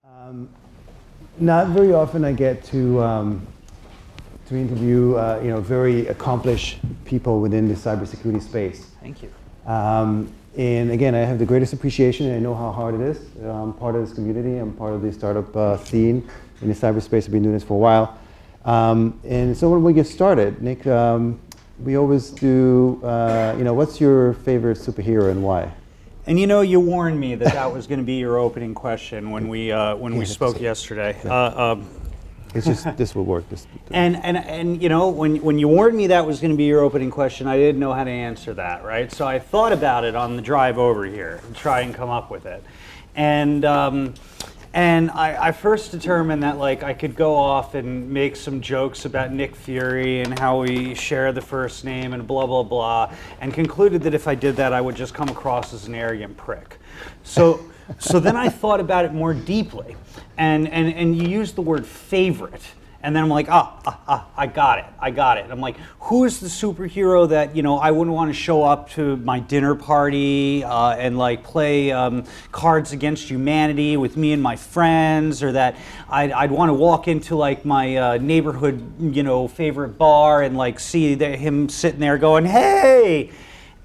Um, Not very often I get to interview very accomplished people within the cybersecurity space. Thank you. And again, I have the greatest appreciation, and I know how hard it is. I'm part of this community. I'm part of the startup scene in the cyberspace. I've been doing this for a while. And so when we get started, Nick, we always do, what's your favorite superhero and why? And you warned me that was going to be your opening question when we spoke yesterday. It's just, this will work. And when you warned me that was going to be your opening question, I didn't know how to answer that, right? So I thought about it on the drive over here and try and come up with it. And I first determined that I could go off and make some jokes about Nick Fury and how we share the first name and blah, blah, blah, and concluded that if I did that, I would just come across as an arrogant prick. So then I thought about it more deeply, and you used the word favorite. And then I'm like, I got it. I'm like, who is the superhero that, I wouldn't want to show up to my dinner party and play Cards Against Humanity with me and my friends, or that I'd want to walk into my neighborhood, favorite bar and see him sitting there going, hey!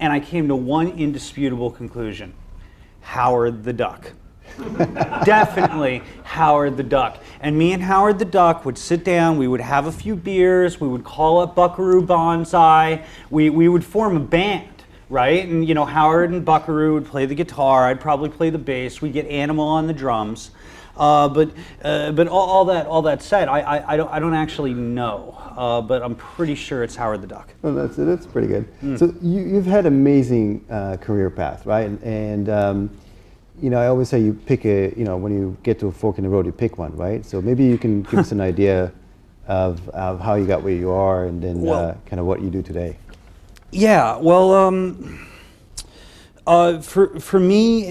And I came to one indisputable conclusion: Howard the Duck. Definitely Howard the Duck. And me and Howard the Duck would sit down, we would have a few beers, we would call up Buckaroo Banzai, we would form a band, right? And Howard and Buckaroo would play the guitar, I'd probably play the bass, we'd get Animal on the drums. But all that said, I don't actually know, but I'm pretty sure it's Howard the Duck. Well, that's pretty good. So you've had amazing career path, right? And I always say you pick when you get to a fork in the road, you pick one, right? So maybe you can give us an idea of how you got where you are, and then kind of what you do today. Yeah, well, for me,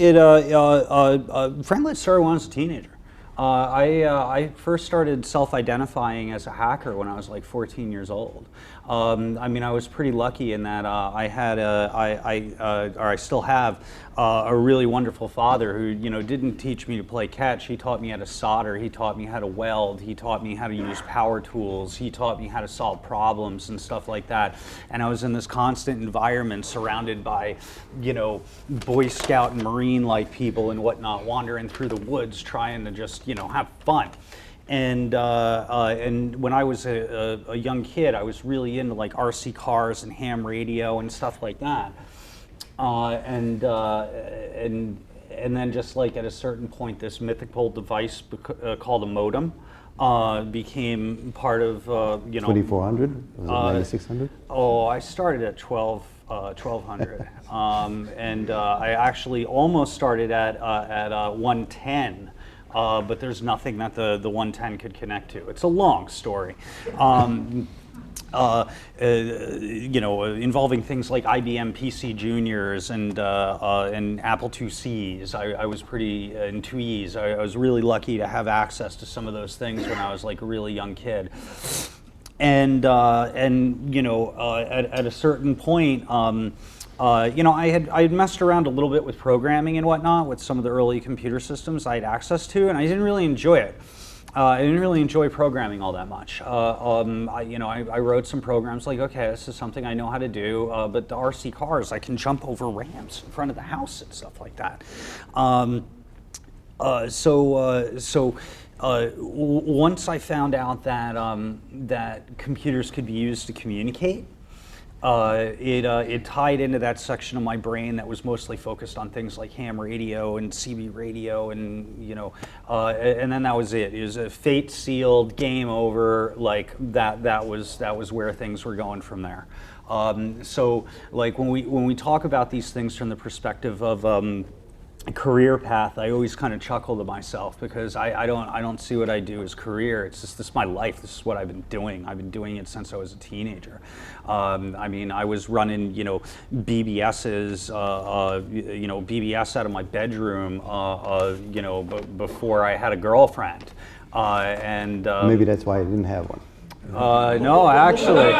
frankly, it started when I was a teenager. I first started self-identifying as a hacker when I was 14 years old. I was pretty lucky in that I had I still have a really wonderful father who didn't teach me to play catch. He taught me how to solder. He taught me how to weld. He taught me how to use power tools. He taught me how to solve problems and stuff like that. And I was in this constant environment surrounded by Boy Scout and Marine-like people and whatnot, wandering through the woods trying to just have fun. And when I was a young kid, I was really into RC cars and ham radio and stuff like that. And then just at a certain point, this mythical device called a modem became part of 2400? Was it 9600? Oh, I started at 1200. And I actually almost started at 110. But there's nothing that the 110 could connect to. It's a long story. Involving things like IBM PC Juniors and Apple IICs. I was pretty in 2Es. I was really lucky to have access to some of those things when I was a really young kid. And at a certain point, I had messed around a little bit with programming and whatnot with some of the early computer systems I had access to, and I didn't really enjoy it. I didn't really enjoy programming all that much. I wrote some programs okay, this is something I know how to do, but the RC cars, I can jump over ramps in front of the house and stuff like that. Once I found out that computers could be used to communicate, it tied into that section of my brain that was mostly focused on things like ham radio and CB radio, and and then that was it. It was a fate sealed, game over. That was where things were going from there. So when we talk about these things from the perspective of career path, I always kind of chuckle to myself because I don't see what I do as career. It's just, this is my life. This is what I've been doing. I've been doing it since I was a teenager. I was running BBSs, BBS out of my bedroom, before I had a girlfriend. Maybe that's why I didn't have one. No, actually.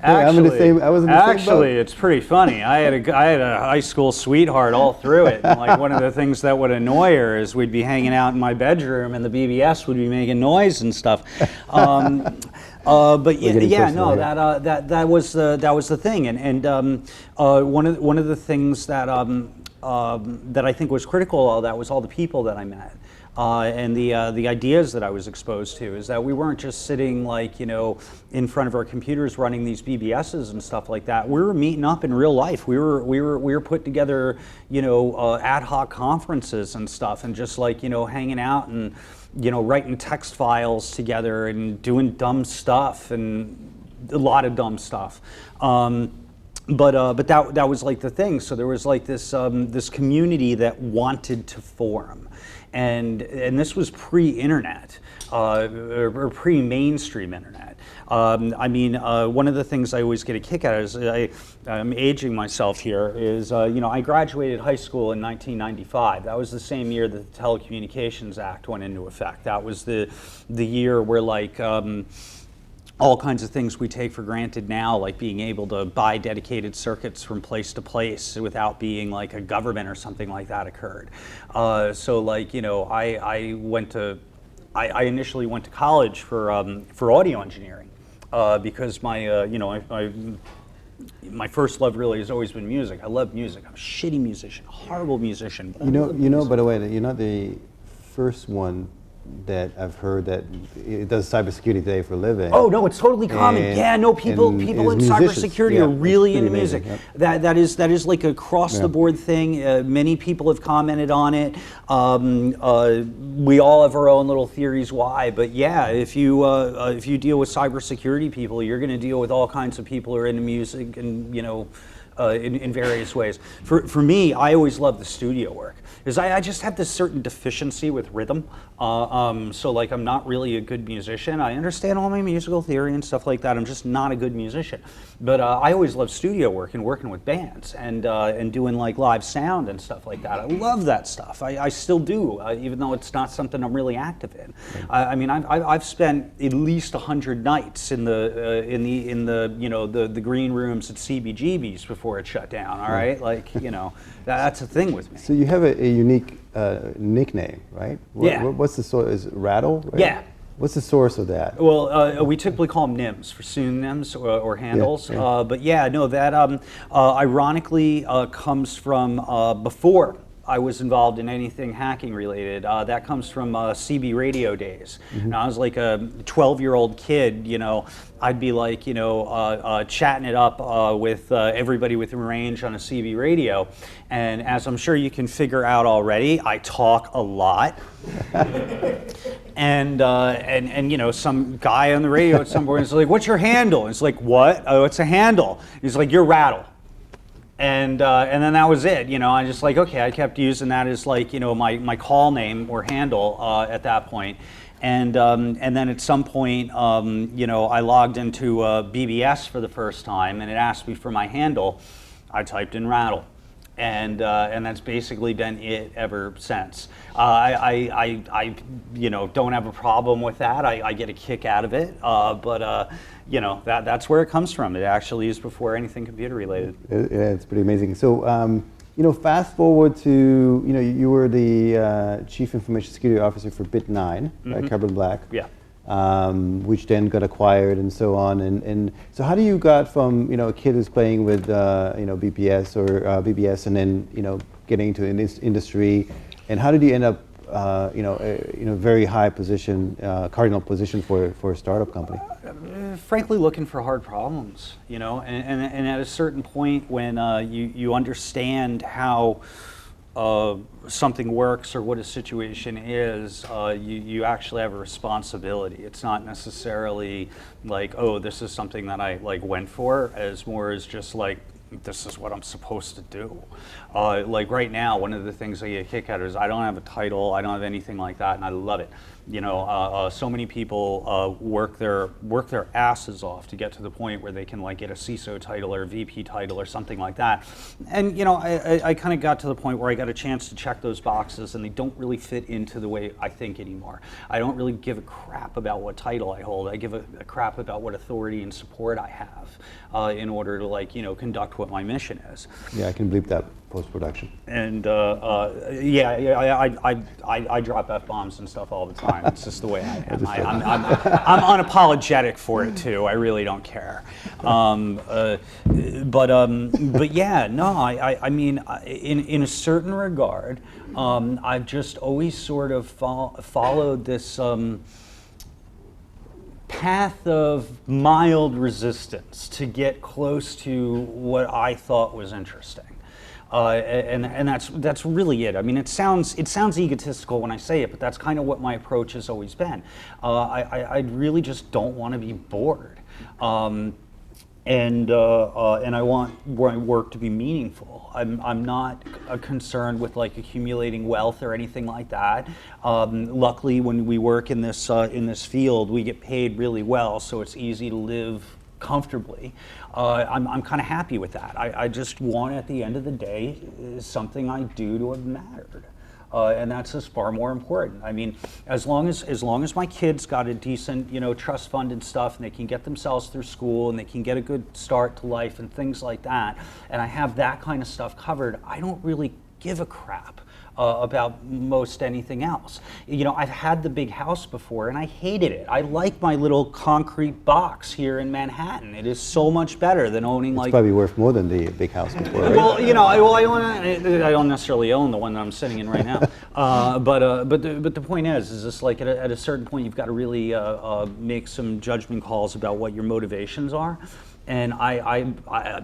I'm in the same. I was in the same boat. Actually, it's pretty funny. I had a high school sweetheart all through it. And like one of the things that would annoy her is we'd be hanging out in my bedroom and the BBS would be making noise and stuff. But yeah, no, that was the thing, and one of the things that that I think was critical of that was all the people that I met. And the ideas that I was exposed to is that we weren't just sitting like, you know, in front of our computers running these BBSs and stuff like that. We were meeting up in real life. We were put together, you know, ad hoc conferences and stuff, and just like, you know, hanging out and, you know, writing text files together and doing dumb stuff, and a lot of dumb stuff. But that was like the thing. So there was like this this community that wanted to form. And this was pre-internet, or pre-mainstream internet. I mean, one of the things I always get a kick out of is I'm aging myself here. Is you know, I graduated high school in 1995. That was the same year that the Telecommunications Act went into effect. That was the year where like all kinds of things we take for granted now, like being able to buy dedicated circuits from place to place without being like a government or something like that occurred. So like, you know, I initially went to college for audio engineering because my, you know, my first love really has always been music. I love music. I'm a shitty musician, horrible musician. You know, by the way, you're not the first one that I've heard that it does cybersecurity today for Levay. Oh no, it's totally common. Yeah, no, people in cybersecurity are really into music. Yep. That is like a across the board thing. Many people have commented on it. We all have our own little theories why, but yeah, if you deal with cybersecurity people, you're going to deal with all kinds of people who are into music, and you know. In various ways. For me, I always love the studio work, because I just have this certain deficiency with rhythm. So like I'm not really a good musician. I understand all my musical theory and stuff like that. I'm just not a good musician. But I always love studio work and working with bands and doing like live sound and stuff like that. I love that stuff. I still do, even though it's not something I'm really active in. I mean, I've spent at least 100 nights in the you know the green rooms at CBGB's before it shut down. All right, like, you know, that's a thing with me. So you have a unique nickname, right? Yeah. What's the source? Is it Rattle? Right? Yeah. What's the source of that? Well, we typically call them NIMs for pseudonyms or handles. Yeah. But yeah, no, that ironically comes from before I was involved in anything hacking related. That comes from CB radio days. Mm-hmm. Now, I was like a 12-year-old kid, you know, I'd be like, you know, chatting it up with everybody within range on a CB radio. And as I'm sure you can figure out already, I talk a lot. And you know, some guy on the radio at some point is like, "What's your handle?" And it's like, "What? Oh, it's a handle." He's like, "You're Rattle." And then that was it, you know. I just like, okay, I kept using that as like, you know, my call name or handle at that point. And then at some point, you know, I logged into BBS for the first time, and it asked me for my handle. I typed in Rattle, and that's basically been it ever since. I you know, don't have a problem with that. I get a kick out of it, but you know, that's where it comes from. It actually is before anything computer related. Yeah, it's pretty amazing. So, you know, fast forward to, you know, you were the Chief Information Security Officer for Bit9, mm-hmm. right, Carbon Black, yeah, which then got acquired and so on. And so how do you got from, you know, a kid who's playing with, you know, BPS or BBS, and then, you know, getting into an industry, and how did you end up, you know, very high position, cardinal position for a startup company? Frankly, looking for hard problems, you know, and at a certain point when you understand how something works or what a situation is, you actually have a responsibility. It's not necessarily like, oh, this is something that I like went for, as more as just like, this is what I'm supposed to do. Like right now, one of the things I get a kick out of is I don't have a title, I don't have anything like that, and I love it. So many people work their asses off to get to the point where they can like get a CISO title or a VP title or something like that. And I kind of got to the point where I got a chance to check those boxes, and they don't really fit into the way I think anymore. I don't really give a crap about what title I hold. I give a crap about what authority and support I have in order to conduct what my mission is. Yeah, I can bleep that post-production. And I drop F-bombs and stuff all the time. It's just the way I am. I'm unapologetic for it too. I really don't care. But yeah, no. I mean, in a certain regard, I've just always sort of followed this path of mild resistance to get close to what I thought was interesting. And that's really it. I mean, it sounds egotistical when I say it, but that's kind of what my approach has always been. I really just don't want to be bored, and I want my work to be meaningful. I'm not concerned with like accumulating wealth or anything like that. Luckily, when we work in this field, we get paid really well, so it's easy to live comfortably. I'm kind of happy with that. I just want, at the end of the day, something I do to have mattered. And that's just far more important. I mean, as long as my kids got a decent, trust fund and stuff, and they can get themselves through school, and they can get a good start to life and things like that, and I have that kind of stuff covered, I don't really give a crap about most anything else. I've had the big house before, and I hated it. I like my little concrete box here in Manhattan. It is so much better than owning It's probably worth more than the big house before, right? Well, I don't necessarily own the one that I'm sitting in right now. But the point is this like at a certain point you've got to really make some judgment calls about what your motivations are. And I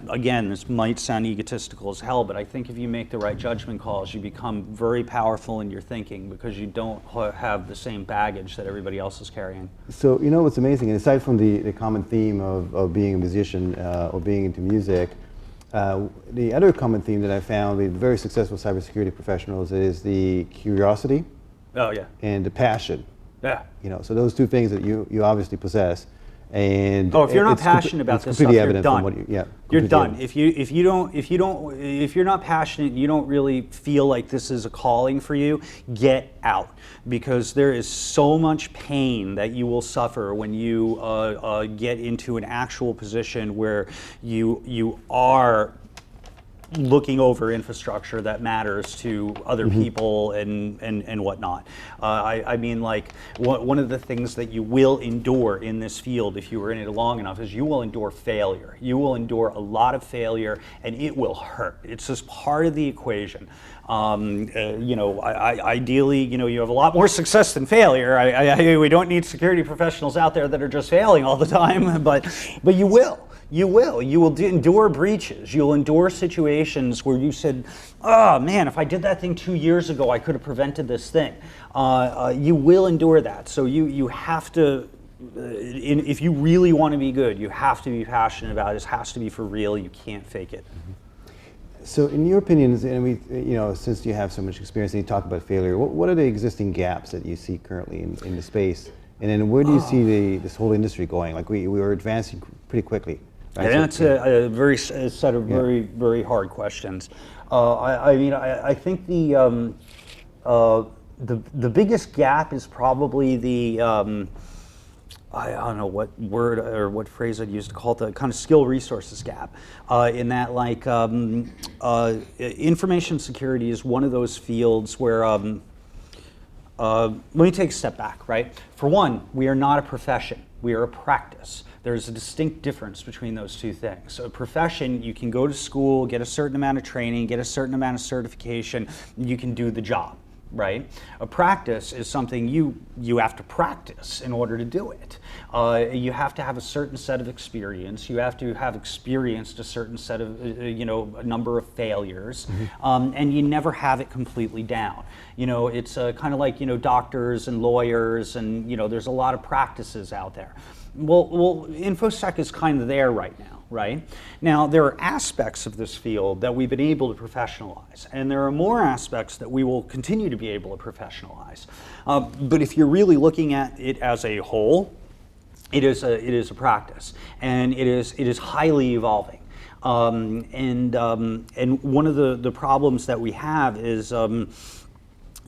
again, this might sound egotistical as hell, but I think if you make the right judgment calls, you become very powerful in your thinking because you don't have the same baggage that everybody else is carrying. So what's amazing, and aside from the common theme of being a musician or being into music, the other common theme that I found with very successful cybersecurity professionals is the curiosity. Oh yeah. And the passion. Yeah. So those two things that you obviously possess. And if you're not passionate about this stuff, you're done. You're done. If you're not passionate, you don't really feel like this is a calling for you, get out, because there is so much pain that you will suffer when you get into an actual position where you are looking over infrastructure that matters to other people and whatnot. I mean, like, one of the things that you will endure in this field, if you were in it long enough, is you will endure failure. You will endure a lot of failure, and it will hurt. It's just part of the equation. Ideally, you have a lot more success than failure. We don't need security professionals out there that are just failing all the time, but you will. You will endure breaches. You'll endure situations where you said, oh man, if I did that thing 2 years ago, I could have prevented this thing. You will endure that. So you have to, if you really want to be good, you have to be passionate about it. It has to be for real. You can't fake it. So in your opinions, and since you have so much experience and you talk about failure, what are the existing gaps that you see currently in the space? And then where do you see this whole industry going? Like we were advancing pretty quickly. Right? And that's a set of very, very hard questions. I think the biggest gap is probably the I don't know what word or what phrase I'd use to call it, the kind of skill resources gap. In that, like, information security is one of those fields where let me take a step back, right? For one, we are not a profession. We are a practice. There's a distinct difference between those two things. So a profession, you can go to school, get a certain amount of training, get a certain amount of certification, you can do the job, right? A practice is something you have to practice in order to do it. You have to have a certain set of experience. You have to have experienced a certain set of, a number of failures, and you never have it completely down. It's kind of like, doctors and lawyers, and, there's a lot of practices out there. Well, InfoSec is kind of there right now, right? Now, there are aspects of this field that we've been able to professionalize, and there are more aspects that we will continue to be able to professionalize. But if you're really looking at it as a whole, it is a practice, and it is highly evolving. And one of the problems that we have is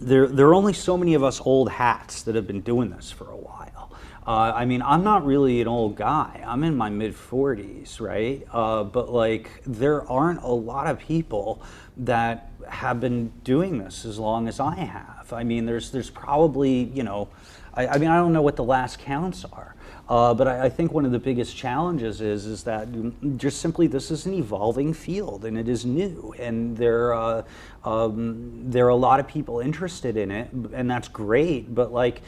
there are only so many of us old hats that have been doing this for a while. I mean, I'm not really an old guy. I'm in my mid-40s, right? But like, there aren't a lot of people that have been doing this as long as I have. I mean, there's probably, you know, I mean, I don't know what the last counts are. But I think one of the biggest challenges is that just simply this is an evolving field, and it is new, and there are a lot of people interested in it, and that's great. But like,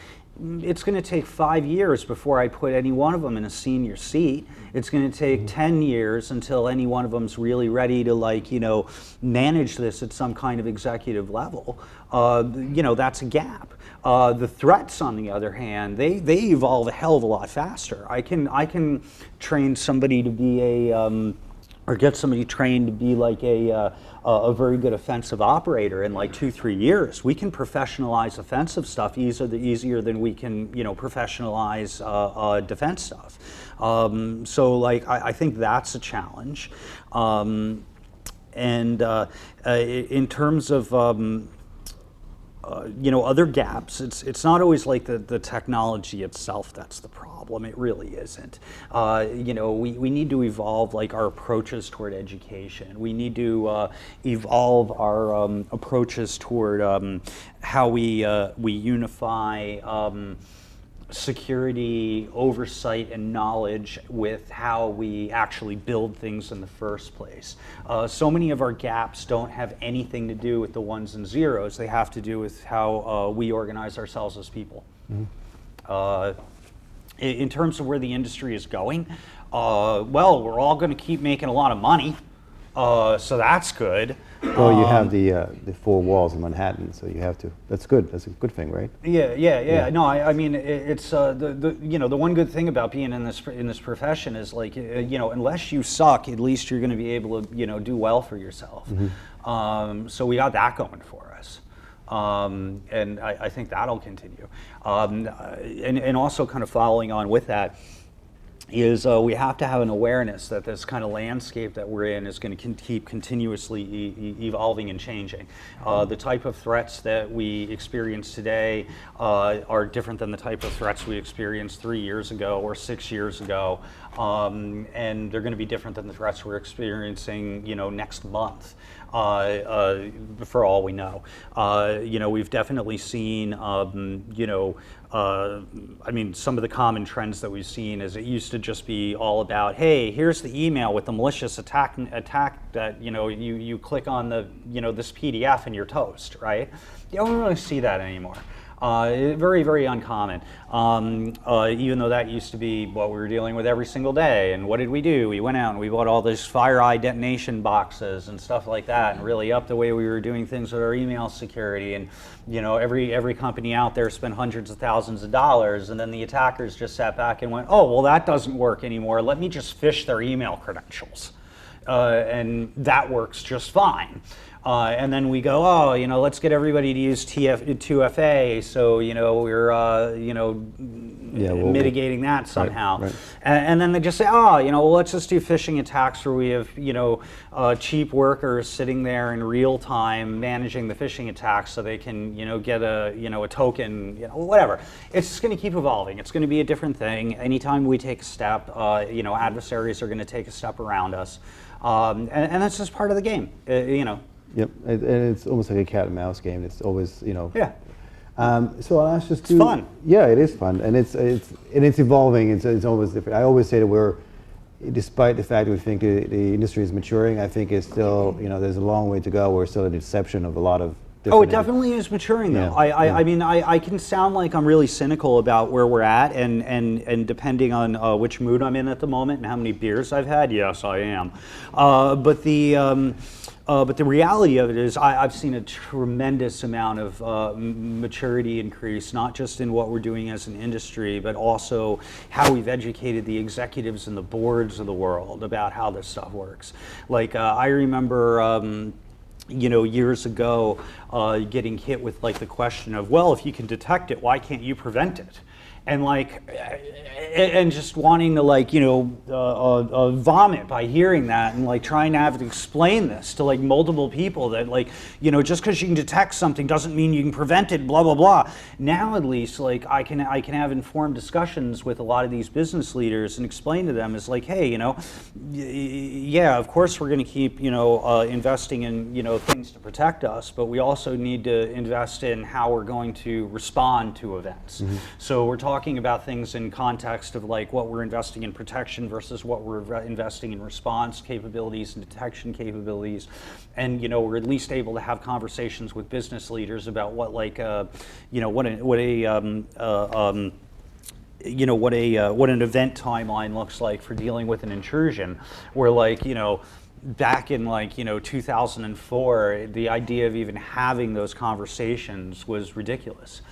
it's going to take 5 years before I put any one of them in a senior seat. It's going to take 10 years until any one of them's really ready to, like, you know, manage this at some kind of executive level. You know, that's a gap. The threats, on the other hand, they evolve a hell of a lot faster. I can train somebody to be or get somebody trained to be like a very good offensive operator in like 2-3 years. We can professionalize offensive stuff easier than we can, you know, professionalize defense stuff. So like, I think that's a challenge. And in terms of you know, other gaps, it's not always like the technology itself that's the problem. It really isn't. You know, we need to evolve like our approaches toward education. We need to evolve our approaches toward how we unify security, oversight, and knowledge with how we actually build things in the first place. So many of our gaps don't have anything to do with the ones and zeros. They have to do with how we organize ourselves as people. Mm-hmm. In terms of where the industry is going, well, we're all going to keep making a lot of money, so that's good. Well, you have the 4 walls in Manhattan, so you have to. That's good. That's a good thing, right? Yeah. No, I mean, it's you know, the one good thing about being in this profession is, like, you know, unless you suck, at least you're going to be able to, you know, do well for yourself. Mm-hmm. So we got that going for us. And I think that'll continue. And also, kind of following on with that, is we have to have an awareness that this kind of landscape that we're in is going to keep continuously evolving and changing. The type of threats that we experience today are different than the type of threats we experienced 3 years ago or 6 years ago, and they're going to be different than the threats we're experiencing, you know, next month. For all we know, you know, we've definitely seen, you know, I mean, some of the common trends that we've seen is it used to just be all about, hey, here's the email with the malicious attack that, you know, you click on the, you know, this PDF and you're toast, right? You don't really see that anymore. Very, very uncommon, even though that used to be what we were dealing with every single day. And what did we do? We went out and we bought all these FireEye detonation boxes and stuff like that, and really upped the way we were doing things with our email security. And, you know, every company out there spent hundreds of thousands of dollars, and then the attackers just sat back and went, oh, well, that doesn't work anymore. Let me just phish their email credentials. And that works just fine. And then we go, oh, you know, let's get everybody to use 2FA, so, you know, we're, you know, mitigating that somehow. Right. And then they just say, oh, you know, well, let's just do phishing attacks where we have, you know, cheap workers sitting there in real time managing the phishing attacks so they can, you know, get a, you know, a token, you know, whatever. It's just going to keep evolving. It's going to be a different thing. Anytime we take a step, you know, adversaries are going to take a step around us. And that's just part of the game, you know. Yep, and it's almost like a cat and mouse game. It's always, you know. Yeah. So I'll ask just it's fun. Yeah, it is fun, and it's evolving. It's always different. I always say that we're, despite the fact that we think the industry is maturing, I think it's still, you know, there's a long way to go. We're still at the inception of a lot of Oh, it definitely is maturing, though. I mean, I can sound like I'm really cynical about where we're at, and depending on which mood I'm in at the moment and how many beers I've had, yes, I am. But the reality of it is I've seen a tremendous amount of maturity increase, not just in what we're doing as an industry, but also how we've educated the executives and the boards of the world about how this stuff works. Like, I remember years ago, getting hit with like the question of, well, if you can detect it, why can't you prevent it? And like, and just wanting to like, vomit by hearing that, and like trying to have to explain this to like multiple people that like, just because you can detect something doesn't mean you can prevent it, blah, blah, blah. Now at least, like I can have informed discussions with a lot of these business leaders and explain to them is like, hey, yeah, of course we're going to keep, investing in, things to protect us, but we also need to invest in how we're going to respond to events. Mm-hmm. So we're talking about things in context of like what we're investing in protection versus what we're investing in response capabilities and detection capabilities, and we're at least able to have conversations with business leaders about what like what an event timeline looks like for dealing with an intrusion, where like back in like 2004, the idea of even having those conversations was ridiculous.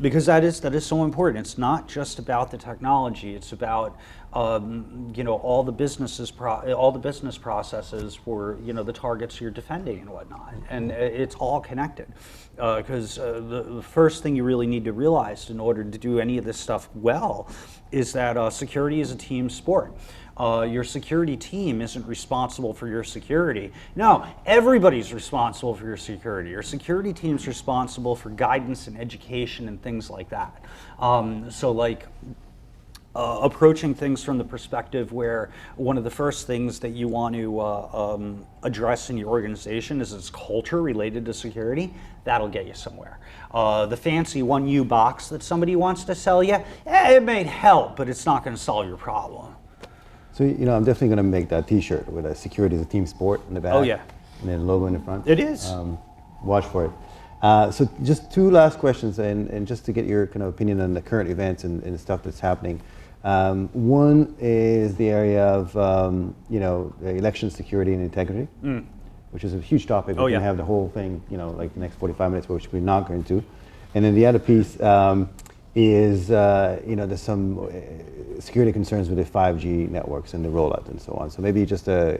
Because that is so important. It's not just about the technology. It's about all the business processes for the targets you're defending and whatnot, and it's all connected. Because the first thing you really need to realize in order to do any of this stuff well is that security is a team sport. Your security team isn't responsible for your security. No, everybody's responsible for your security. Your security team's responsible for guidance and education and things like that. So like approaching things from the perspective where one of the first things that you want to address in your organization is its culture related to security, that'll get you somewhere. The fancy 1U box that somebody wants to sell you, it may help, but it's not going to solve your problem. So, I'm definitely going to make that T-shirt with a security is a team sport in the back. Oh, yeah. And then logo in the front. It is. Watch for it. So just two last questions, and just to get your kind of opinion on the current events and the stuff that's happening. One is the area of, election security and integrity, which is a huge topic. We can have the whole thing, like the next 45 minutes, which we're not going to. And then the other piece is, there's some security concerns with the 5G networks and the rollout and so on. So maybe just a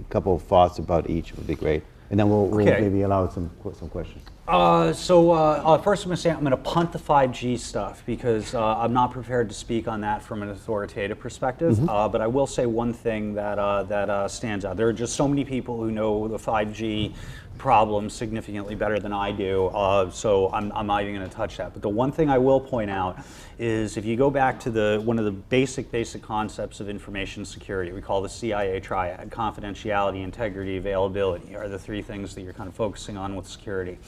couple of thoughts about each would be great. And then we'll maybe allow some questions. First I'm going to say I'm going to punt the 5G stuff because I'm not prepared to speak on that from an authoritative perspective. Mm-hmm. But I will say one thing that stands out. There are just so many people who know the 5G problem significantly better than I do, so I'm not even going to touch that. But the one thing I will point out is if you go back to one of the basic concepts of information security, we call the CIA triad: confidentiality, integrity, availability are the three things that you're kind of focusing on with security.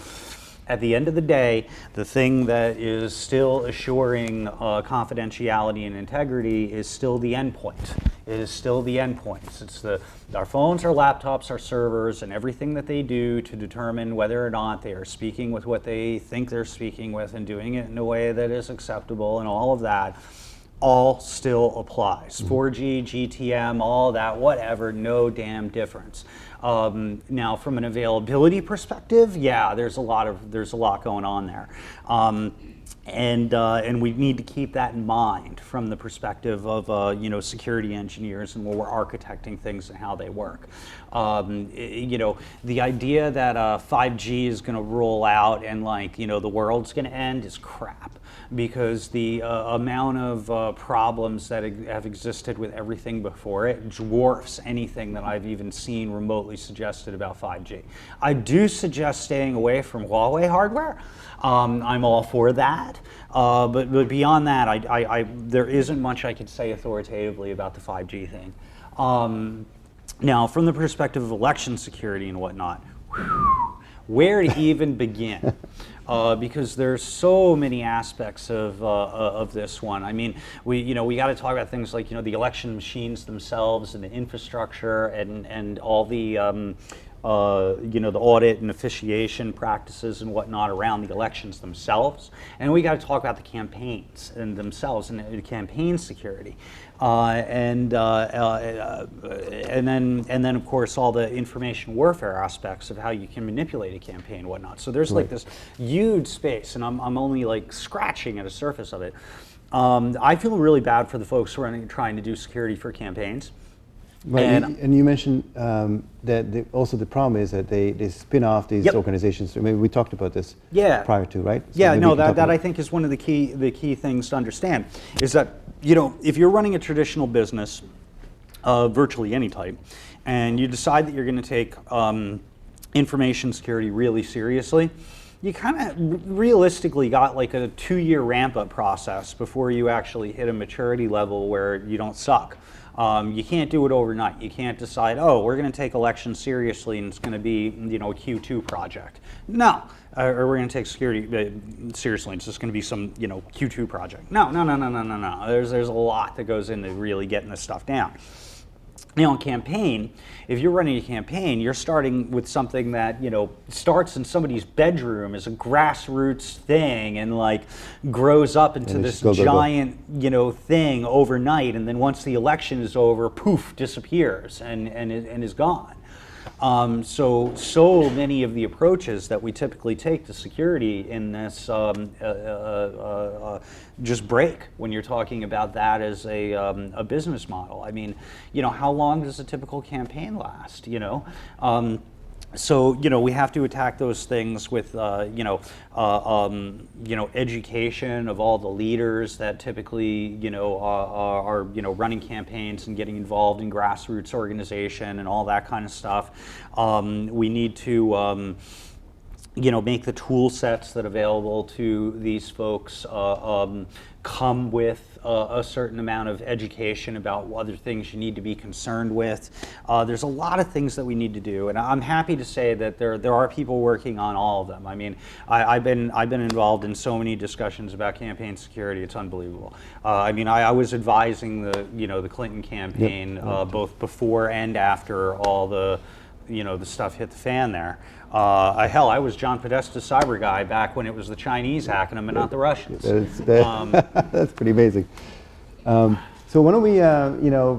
At the end of the day, the thing that is still assuring confidentiality and integrity is still the endpoint. It is still the endpoints. It's our phones, our laptops, our servers, and everything that they do to determine whether or not they are speaking with what they think they're speaking with and doing it in a way that is acceptable, and all of that all still applies. 4G, GTM, all that, whatever, no damn difference. Now, from an availability perspective, yeah, there's a lot going on there, and we need to keep that in mind from the perspective of security engineers and where we're architecting things and how they work. The idea that 5G is going to roll out and the world's going to end is crap. Because the amount of problems that have existed with everything before it dwarfs anything that I've even seen remotely suggested about 5G. I do suggest staying away from Huawei hardware. I'm all for that. But beyond that, there isn't much I could say authoritatively about the 5G thing. Now, from the perspective of election security and whatnot, where to even begin? Because there's so many aspects of this one. I mean, we got to talk about things like the election machines themselves and the infrastructure and all the the audit and officiation practices and whatnot around the elections themselves, and we got to talk about the campaigns and themselves and the campaign security, and then of course all the information warfare aspects of how you can manipulate a campaign and whatnot. So there's like this huge space, and I'm only like scratching at the surface of it. I feel really bad for the folks who are trying to do security for campaigns. Right, and you mentioned that also the problem is that they spin off these organizations. Maybe we talked about this prior to, right? So that I think is one of the key things to understand is that, if you're running a traditional business, virtually any type, and you decide that you're going to take information security really seriously, you kind of realistically got like a 2-year ramp-up process before you actually hit a maturity level where you don't suck. You can't do it overnight. You can't decide, oh, we're going to take elections seriously and it's going to be, a Q2 project. No, or we're going to take security seriously and it's just going to be some, Q2 project. No. There's a lot that goes into really getting this stuff down. Now, in campaign, if you're running a campaign, you're starting with something that, starts in somebody's bedroom as a grassroots thing and like grows up into this giant, thing overnight. And then once the election is over, poof, disappears and is gone. So many of the approaches that we typically take to security in this just break when you're talking about that as a business model. I mean, how long does a typical campaign last? So we have to attack those things with education of all the leaders that typically are running campaigns and getting involved in grassroots organization and all that kind of stuff. We need to make the tool sets that are available to these folks come with a certain amount of education about other things you need to be concerned with. There's a lot of things that we need to do, and I'm happy to say that there are people working on all of them. I mean, I've been involved in so many discussions about campaign security. It's unbelievable. I was advising the Clinton campaign both before and after all the stuff hit the fan there. Hell, I was John Podesta's cyber guy back when it was the Chinese hacking him and not the Russians. That's pretty amazing. So why don't we,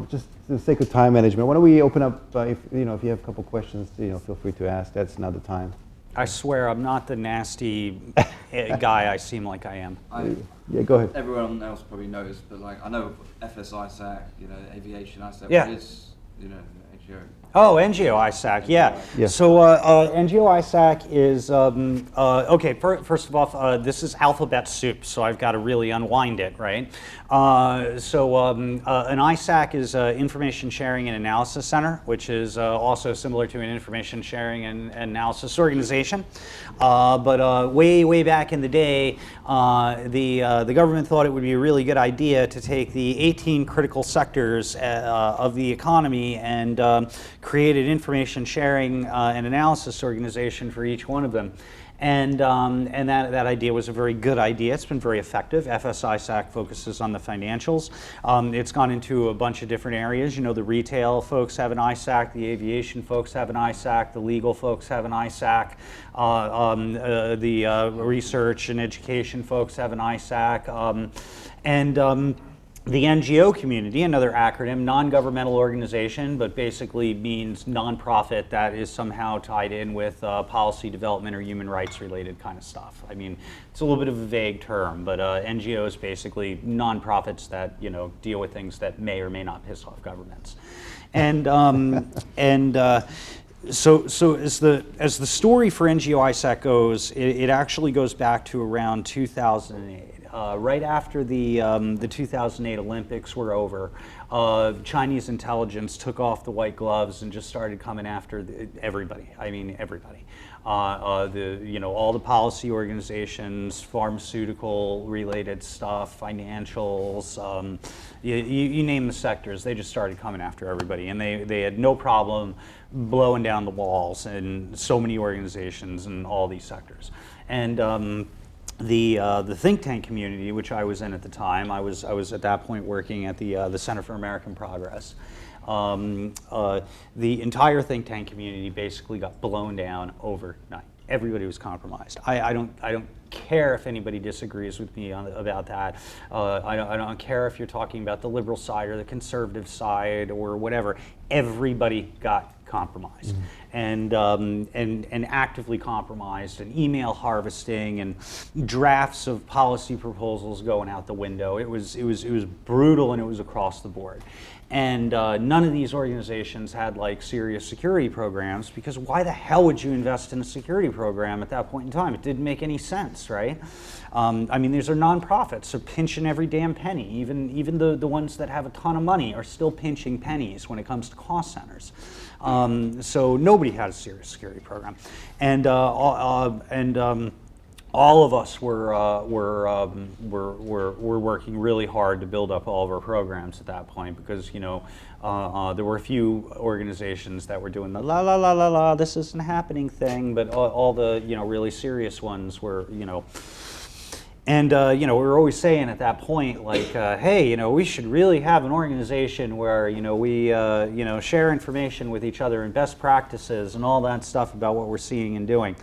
just for the sake of time management, why don't we open up, if you have a couple questions, feel free to ask. That's not the time. I swear I'm not the nasty guy I seem like I am. Yeah, go ahead. Everyone else probably knows, but I know FSISAC, aviation ISAC. Yeah. What is, NGO? Oh, NGO ISAC, yeah. So NGO ISAC is, okay, first of all, this is alphabet soup, so I've got to really unwind it, right? An ISAC is Information Sharing and Analysis Center, which is also similar to an Information Sharing and Analysis Organization. But way back in the day, the government thought it would be a really good idea to take the 18 critical sectors of the economy and create an information sharing and analysis organization for each one of them. And that idea was a very good idea. It's been very effective. FSISAC focuses on the financials. It's gone into a bunch of different areas. The retail folks have an ISAC, the aviation folks have an ISAC, the legal folks have an ISAC, the research and education folks have an ISAC, the NGO community, another acronym, non-governmental organization, but basically means nonprofit that is somehow tied in with policy development or human rights related kind of stuff. I mean, it's a little bit of a vague term, but NGO is basically nonprofits that deal with things that may or may not piss off governments. So as the story for NGO ISAC goes, it actually goes back to around 2008. Right after the 2008 Olympics were over, Chinese intelligence took off the white gloves and just started coming after everybody. I mean, everybody. All the policy organizations, pharmaceutical-related stuff, financials, you name the sectors, they just started coming after everybody. And they had no problem blowing down the walls in so many organizations in all these sectors. And the think tank community, which I was in at the time, I was at that point working at the Center for American Progress. the entire think tank community basically got blown down overnight. Everybody was compromised. I don't care if anybody disagrees with me about that. I don't care if you're talking about the liberal side or the conservative side or whatever. Everybody got compromised, and actively compromised, and email harvesting, and drafts of policy proposals going out the window. It was brutal, and it was across the board. And none of these organizations had like serious security programs, because why the hell would you invest in a security program at that point in time? It didn't make any sense, right? I mean, these are nonprofits, so pinching every damn penny. Even the ones that have a ton of money are still pinching pennies when it comes to cost centers. So nobody had a serious security program, and all of us were working really hard to build up all of our programs at that point, because there were a few organizations that were doing the la la la la la this isn't happening thing, but all the really serious ones were And we were always saying at that point, like, hey, we should really have an organization where we share information with each other and best practices and all that stuff about what we're seeing and doing.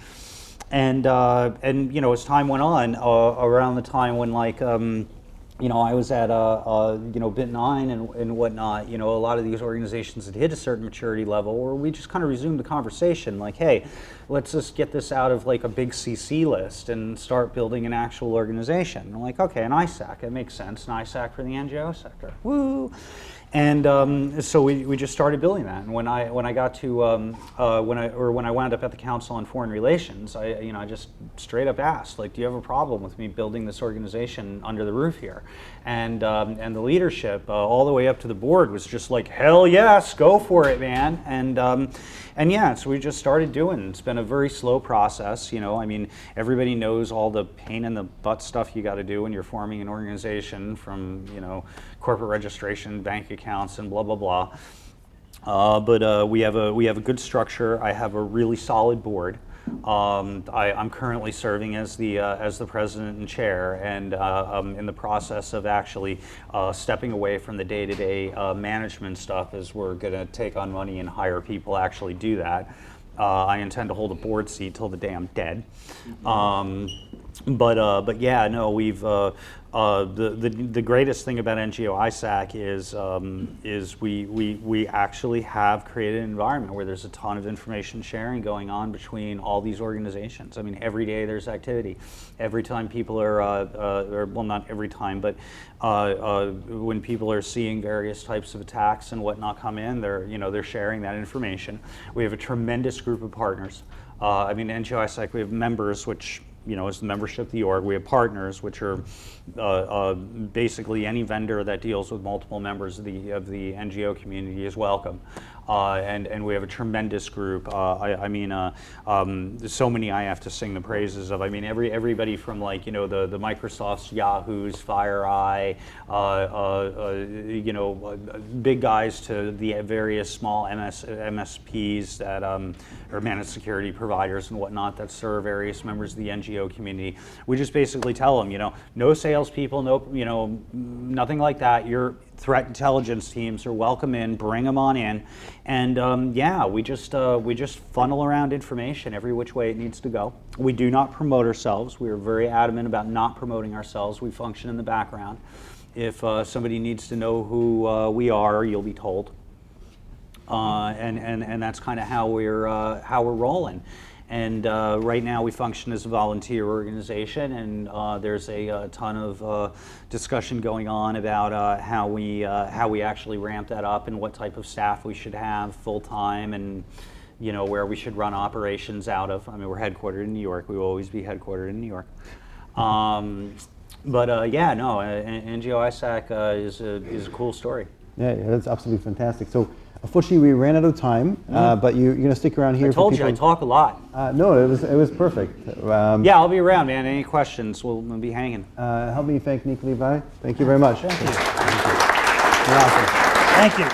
And as time went on, around the time when I was at Bit 9 and whatnot, a lot of these organizations had hit a certain maturity level, where we just kind of resumed the conversation, like, hey, let's just get this out of like a big CC list and start building an actual organization. And I'm like, okay, an ISAC, it makes sense, an ISAC for the NGO sector, woo! And so we just started building that. And when I got to when I wound up at the Council on Foreign Relations, I just straight up asked, like, do you have a problem with me building this organization under the roof here? And the leadership, all the way up to the board, was just like, hell yes, go for it, man. And yeah, so we just started doing it. It's been a very slow process. I mean, everybody knows all the pain in the butt stuff you got to do when you're forming an organization, from corporate registration, bank accounts, and blah blah blah. But we have a good structure. I have a really solid board. I'm currently serving as the president and chair, and I'm in the process of actually stepping away from the day-to-day management stuff, as we're going to take on money and hire people to actually do that. I intend to hold a board seat till the day I'm dead. But yeah, no, we've the greatest thing about NGO ISAC is we actually have created an environment where there's a ton of information sharing going on between all these organizations. I mean, every day there's activity. Every time people are, or well, not every time, but when people are seeing various types of attacks and whatnot come in, they're sharing that information. We have a tremendous group of partners. I mean, NGO ISAC, we have members, which is the membership of the org. We have partners, which are basically any vendor that deals with multiple members of the NGO community is welcome. And we have a tremendous group. So many I have to sing the praises of. I mean, everybody from the Microsofts, Yahoos, FireEye, big guys, to the various small MSPs that or managed security providers and whatnot that serve various members of the NGO community. We just basically tell them, no salespeople, nothing like that. Your threat intelligence teams are welcome in. Bring them on in, and yeah, we just funnel around information every which way it needs to go. We do not promote ourselves. We are very adamant about not promoting ourselves. We function in the background. If somebody needs to know who we are, you'll be told. And that's kind of how we're rolling. And right now we function as a volunteer organization, and there's a ton of discussion going on about how we actually ramp that up and what type of staff we should have full time, and where we should run operations out of. I mean, we're headquartered in New York. We will always be headquartered in New York. But yeah, no, NGO ISAC is a cool story. Yeah, that's absolutely fantastic. So, unfortunately, we ran out of time, but you're going to stick around here. I told for people. You I talk a lot. No, it was perfect. Yeah, I'll be around, man. Any questions, we'll be hanging. Help me thank Nick Levay. Thank you very much. Thank you. Thank you. You're awesome. Thank you.